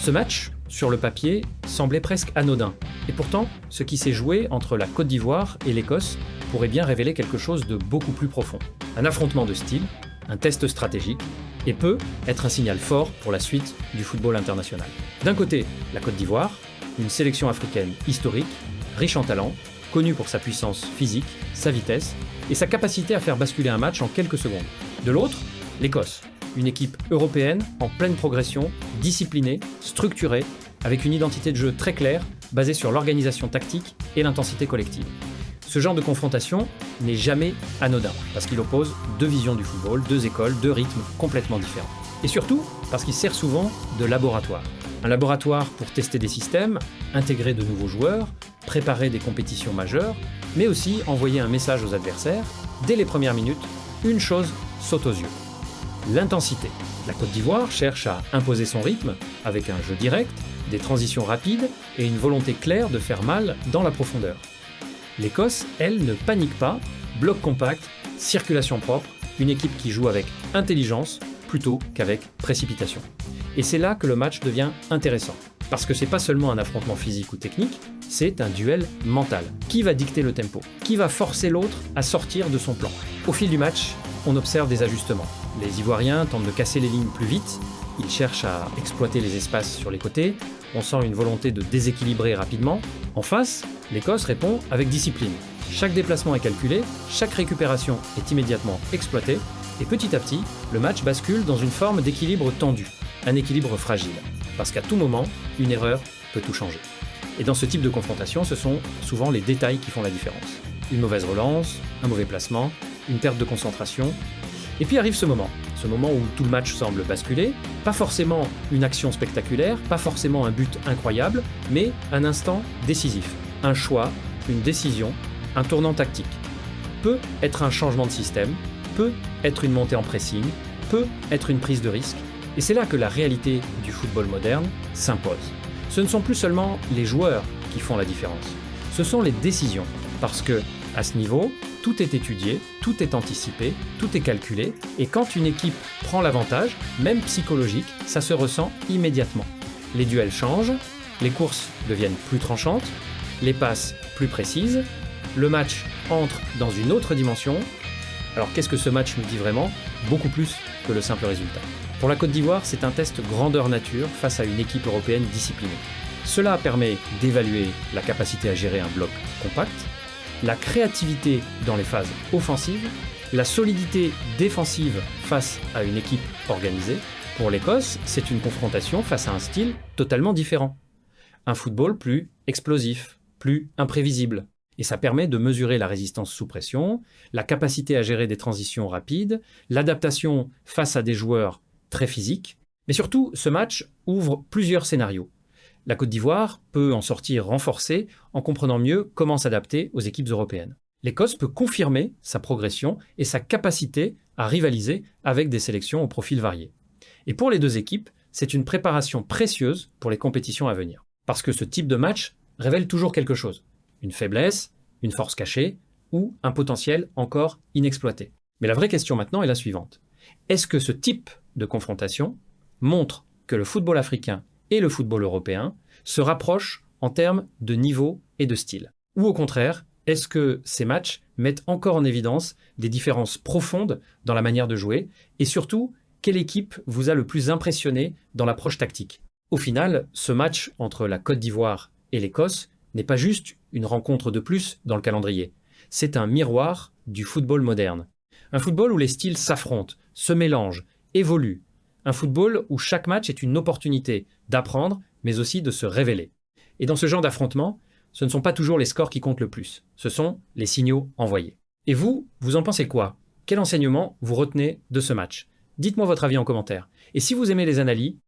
Ce match, sur le papier, semblait presque anodin. Et pourtant, ce qui s'est joué entre la Côte d'Ivoire et l'Écosse pourrait bien révéler quelque chose de beaucoup plus profond. Un affrontement de style, un test stratégique, et peut être un signal fort pour la suite du football international. D'un côté, la Côte d'Ivoire, une sélection africaine historique, riche en talent, connue pour sa puissance physique, sa vitesse et sa capacité à faire basculer un match en quelques secondes. De l'autre, l'Écosse, une équipe européenne en pleine progression, disciplinée, structurée, avec une identité de jeu très claire, basée sur l'organisation tactique et l'intensité collective. Ce genre de confrontation n'est jamais anodin, parce qu'il oppose deux visions du football, deux écoles, deux rythmes complètement différents. Et surtout, parce qu'il sert souvent de laboratoire. Un laboratoire pour tester des systèmes, intégrer de nouveaux joueurs, préparer des compétitions majeures, mais aussi envoyer un message aux adversaires. Dès les premières minutes, une chose saute aux yeux: l'intensité. La Côte d'Ivoire cherche à imposer son rythme avec un jeu direct, des transitions rapides et une volonté claire de faire mal dans la profondeur. L'Écosse, elle, ne panique pas, bloc compact, circulation propre, une équipe qui joue avec intelligence plutôt qu'avec précipitation. Et c'est là que le match devient intéressant. Parce que c'est pas seulement un affrontement physique ou technique, c'est un duel mental. Qui va dicter le tempo? Qui va forcer l'autre à sortir de son plan? Au fil du match, on observe des ajustements. Les Ivoiriens tentent de casser les lignes plus vite, ils cherchent à exploiter les espaces sur les côtés, on sent une volonté de déséquilibrer rapidement. En face, l'Écosse répond avec discipline. Chaque déplacement est calculé, chaque récupération est immédiatement exploitée, et petit à petit, le match bascule dans une forme d'équilibre tendu, un équilibre fragile. Parce qu'à tout moment, une erreur peut tout changer. Et dans ce type de confrontation, ce sont souvent les détails qui font la différence. Une mauvaise relance, un mauvais placement, une perte de concentration. Et puis arrive ce moment où tout le match semble basculer, pas forcément une action spectaculaire, pas forcément un but incroyable, mais un instant décisif. Un choix, une décision, un tournant tactique. Peut être un changement de système, peut être une montée en pressing, peut être une prise de risque. Et c'est là que la réalité du football moderne s'impose. Ce ne sont plus seulement les joueurs qui font la différence, ce sont les décisions. Parce que, à ce niveau, tout est étudié, tout est anticipé, tout est calculé, et quand une équipe prend l'avantage, même psychologique, ça se ressent immédiatement. Les duels changent, les courses deviennent plus tranchantes, les passes plus précises, le match entre dans une autre dimension. Alors qu'est-ce que ce match nous dit vraiment? Beaucoup plus que le simple résultat. Pour la Côte d'Ivoire, c'est un test grandeur nature face à une équipe européenne disciplinée. Cela permet d'évaluer la capacité à gérer un bloc compact, la créativité dans les phases offensives, la solidité défensive face à une équipe organisée. Pour l'Écosse, c'est une confrontation face à un style totalement différent. Un football plus explosif, plus imprévisible. Et ça permet de mesurer la résistance sous pression, la capacité à gérer des transitions rapides, l'adaptation face à des joueurs très physiques. Mais surtout, ce match ouvre plusieurs scénarios. La Côte d'Ivoire peut en sortir renforcée en comprenant mieux comment s'adapter aux équipes européennes. L'Écosse peut confirmer sa progression et sa capacité à rivaliser avec des sélections au profil varié. Et pour les deux équipes, c'est une préparation précieuse pour les compétitions à venir. Parce que ce type de match révèle toujours quelque chose. Une faiblesse, une force cachée ou un potentiel encore inexploité. Mais la vraie question maintenant est la suivante. Est-ce que ce type de confrontation montre que le football africain et le football européen se rapprochent en termes de niveau et de style? Ou au contraire, est-ce que ces matchs mettent encore en évidence des différences profondes dans la manière de jouer? Et surtout, quelle équipe vous a le plus impressionné dans l'approche tactique? Au final, ce match entre la Côte d'Ivoire et l'Écosse n'est pas juste une rencontre de plus dans le calendrier. C'est un miroir du football moderne. Un football où les styles s'affrontent, se mélangent, évoluent. Un football où chaque match est une opportunité d'apprendre, mais aussi de se révéler. Et dans ce genre d'affrontement, ce ne sont pas toujours les scores qui comptent le plus. Ce sont les signaux envoyés. Et vous en pensez quoi? Quel enseignement vous retenez de ce match? Dites-moi votre avis en commentaire. Et si vous aimez les analyses,